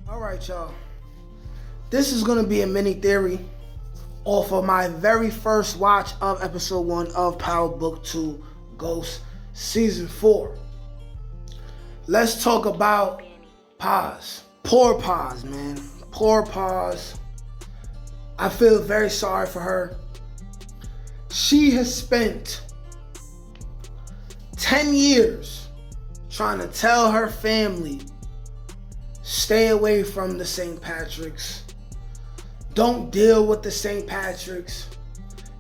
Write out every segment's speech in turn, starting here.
All right, y'all. This is going to be a mini theory off of my very first watch of episode 1 of powerbookiighost season 4. Let's talk about Paz. Poor Paz, man. Poor Paz. I feel very sorry for her. She has spent 10 years trying to tell her family, stay away from the St. Patrick's. Don't deal with the St. Patrick's.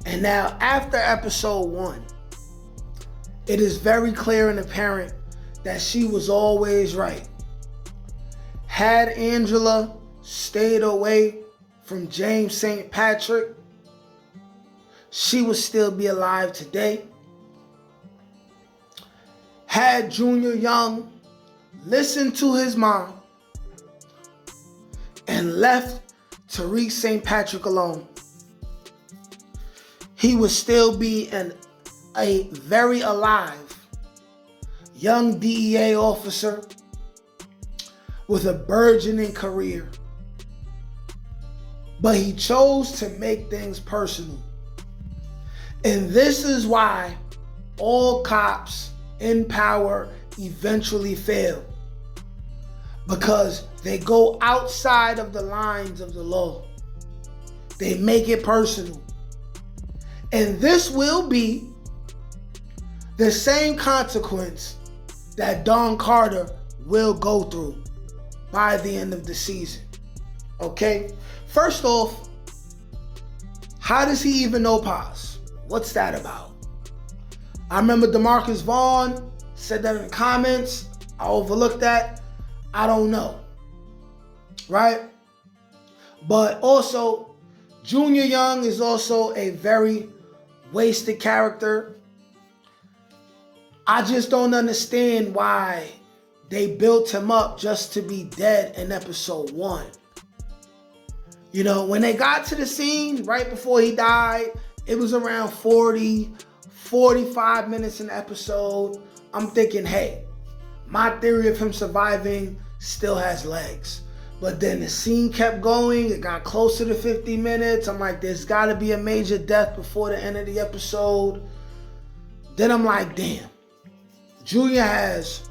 And now after episode 1, it is very clear and apparent that she was always right. Had Angela stayed away from James St. Patrick, she would still be alive today. Had Junior Young listened to his mom and left Tariq St. Patrick alone, he would still be a very alive young DEA officer with a burgeoning career. But he chose to make things personal. And this is why all cops in power eventually fail. Because they go outside of the lines of the law. They make it personal. And this will be the same consequence that Don Carter will go through by the end of the season. Okay? First off, how does he even know Paz? What's that about? I remember DeMarcus Vaughn said that in the comments. I overlooked that. I don't know. Right? But also, Junior Young is also a very wasted character. I just don't understand why they built him up just to be dead in episode 1. You know, when they got to the scene right before he died, it was around 45 minutes in the episode. I'm thinking, hey, my theory of him surviving still has legs. But then the scene kept going. It got closer to 50 minutes. I'm like, there's got to be a major death before the end of the episode. Then I'm like, damn. Junior has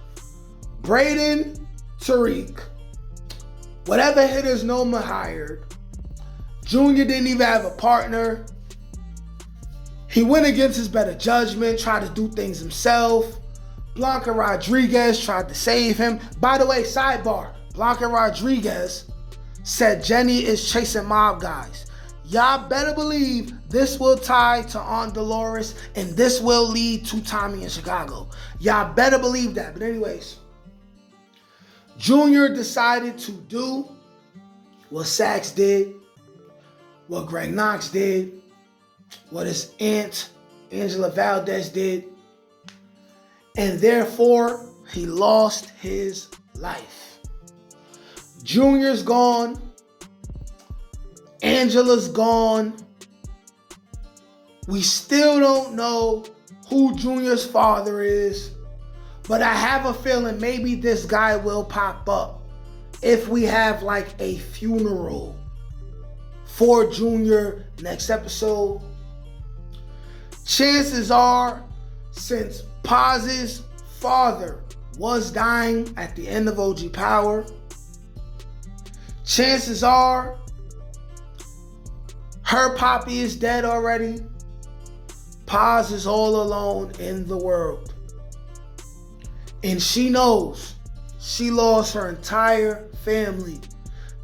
Braden, Tariq, whatever hitters Noma hired. Junior didn't even have a partner. He went against his better judgment, tried to do things himself. Blanca Rodriguez tried to save him. By the way, sidebar, Blanca Rodriguez said Jenny is chasing mob guys. Y'all better believe this will tie to Aunt Dolores and this will lead to Tommy in Chicago. Y'all better believe that. But anyways, Junior decided to do what Sax did, what Greg Knox did, what his aunt, Angela Valdez, did. And therefore, he lost his life. Junior's gone. Angela's gone. We still don't know who Junior's father is. But I have a feeling maybe this guy will pop up if we have like a funeral for Junior next episode. Chances are, since Paz's father was dying at the end of OG Power, chances are her poppy is dead already. Paz is all alone in the world. And she knows she lost her entire family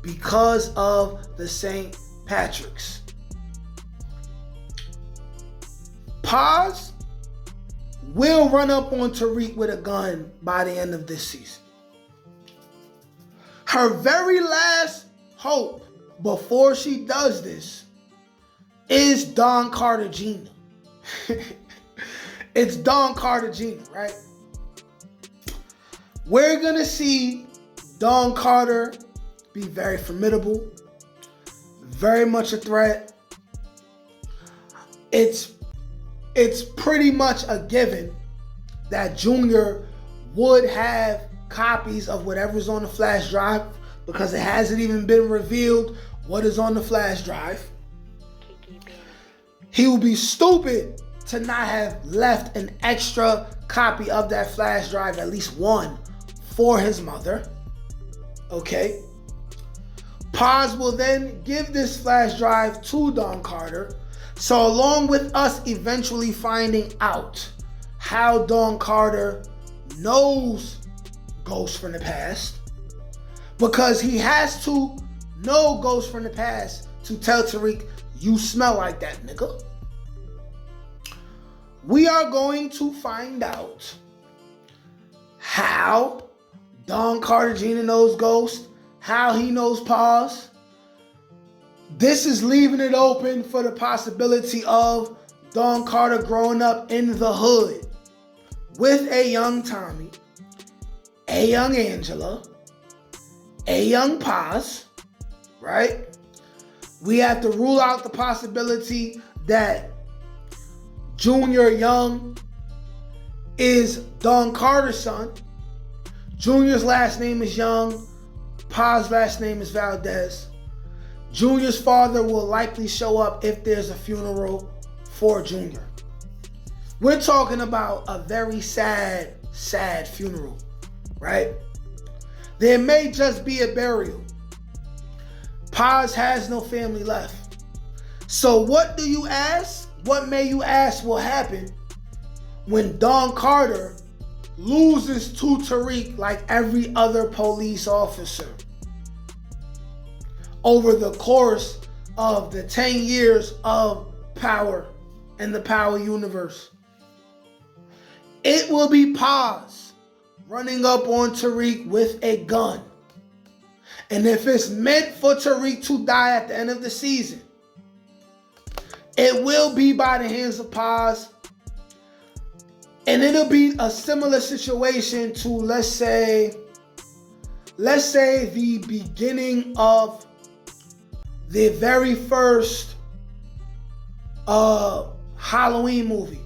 because of the St. Patrick's. Paz will run up on Tariq with a gun by the end of this season. Her very last hope before she does this is Don Carter Jr. It's Don Carter Jr., right? We're going to see Don Carter be very formidable, very much a threat. It's pretty much a given that Junior would have copies of whatever's on the flash drive because it hasn't even been revealed what is on the flash drive. He will be stupid to not have left an extra copy of that flash drive, at least one, for his mother. Okay? Paz will then give this flash drive to Don Carter. So along with us eventually finding out how Don Carter knows Ghost from the past, because he has to know Ghost from the past to tell Tariq, you smell like that, nigga. We are going to find out how Don Carter Jr. knows Ghost, how he knows Paz. This is leaving it open for the possibility of Don Carter growing up in the hood with a young Tommy, a young Angela, a young Paz, right? We have to rule out the possibility that Junior Young is Don Carter's son. Junior's last name is Young. Paz's last name is Valdez. Junior's father will likely show up if there's a funeral for Junior. We're talking about a very sad, sad funeral, right? There may just be a burial. Paz has no family left. So what do you ask? What may you ask will happen when Don Carter loses to Tariq like every other police officer over the course of the 10 years of power in the Power universe? It will be Paz running up on Tariq with a gun. And if it's meant for Tariq to die at the end of the season, it will be by the hands of Paz. And it'll be a similar situation to, let's say the beginning of the very first Halloween movie,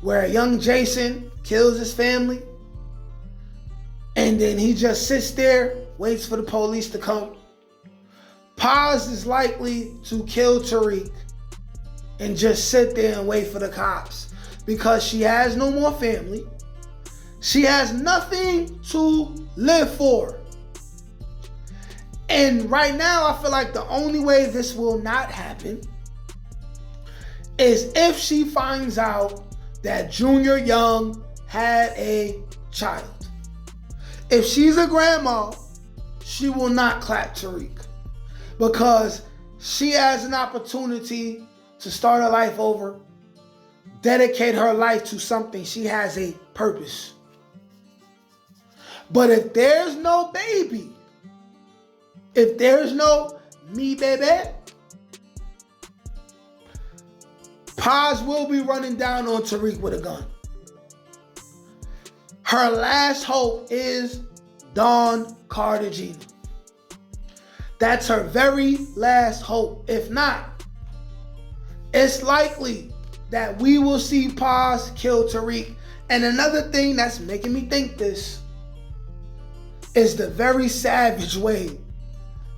where young Jason kills his family, and then he just sits there, waits for the police to come. Paz is likely to kill Tariq and just sit there and wait for the cops, because she has no more family. She has nothing to live for. And right now, I feel like the only way this will not happen is if she finds out that Junior Young had a child. If she's a grandma, she will not clap Tariq, because she has an opportunity to start her life over, dedicate her life to something. She has a purpose. But if there's no baby, if there's no me baby, Paz will be running down on Tariq with a gun. Her last hope is Don Carter Jr. That's her very last hope. If not, it's likely that we will see Paz kill Tariq. And another thing that's making me think this is the very savage way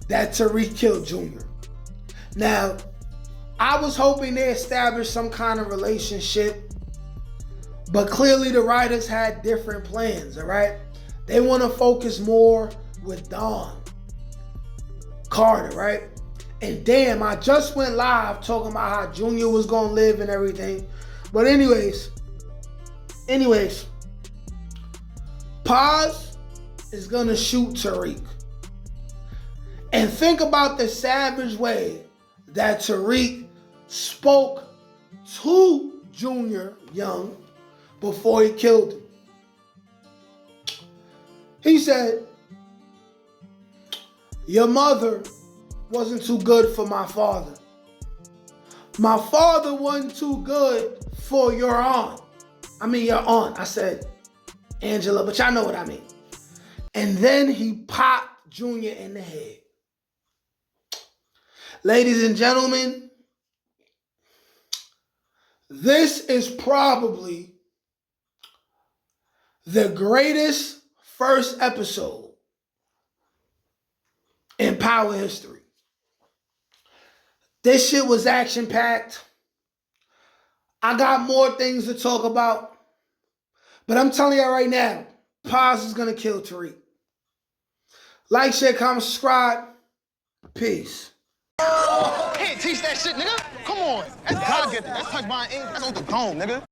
that Tariq killed Junior. Now, I was hoping they established some kind of relationship, but clearly the writers had different plans, all right? They want to focus more with Don Carter, right? And damn, I just went live talking about how Junior was going to live and everything. But anyways, Paz is going to shoot Tariq. And think about the savage way that Tariq spoke to Junior Young before he killed him. He said, your mother wasn't too good for my father. My father wasn't too good for your aunt. Your aunt. I said Angela, but y'all know what I mean. And then he popped Junior in the head. Ladies and gentlemen, this is probably the greatest first episode in Power history. This shit was action-packed. I got more things to talk about. But I'm telling y'all right now, Paz is going to kill Tariq. Like, share, comment, subscribe. Peace. Can't teach that shit, nigga. Come on. That's God get that. That's touched by an ink. That's on the dome, nigga.